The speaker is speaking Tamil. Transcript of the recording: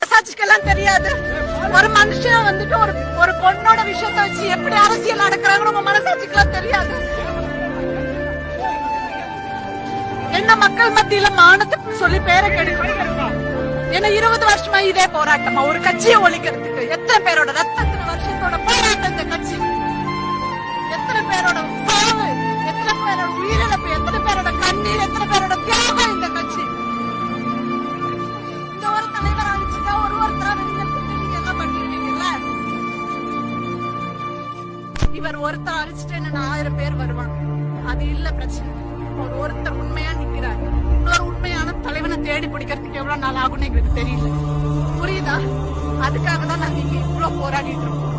மனசாட்சிக்கெல்லாம் தெரியாது. ஒரு மனுஷன் வந்துட்டு ஒரு பொண்ணோட விஷயத்தை வச்சு எப்படி அரசியல் நடக்கிறாங்கன்னு உங்க மனசாட்சிக்கெல்லாம் தெரியாது. என்ன மக்கள் மத்தியில மானத்துக்கு சொல்லி பேரை கெடுக்கணும். ஏன்னா 20 வருஷமா இதே போராட்டமா ஒரு கட்சியை ஒழிக்கிறதுக்கு எத்தனை பேரோட ரத்தத்தின் வருஷத்தோட போராட்டம் இந்த கட்சி, எத்தனை பேரோட சாவு, எத்தனை பேரோட உயிரிழப்பு, எத்தனை பேரோட கண்ணீர், எத்தனை பேரோட தியாகம் இந்த கட்சி. இந்த ஒரு தலைவர் அழிச்சுட்டா ஒருத்தரா நீங்க என்ன பண்ணிருக்கீங்கல்ல? இவர் ஒருத்தர் அழிச்சுட்டு என்ன 1000 பேர் வருவாங்க. அது இல்ல பிரச்சனை. ஒருத்தர் உண்மையா நிக்கிறார். இன்னொரு உண்மையான தலைவனை தேடி பிடிக்கிறதுக்கு எவ்வளவு நாள் ஆகும்னு எங்களுக்கு தெரியல. புரியுதா? அதுக்காக தான் நாங்க இங்க இவ்வளவு போராடிட்டு இருக்கோம்.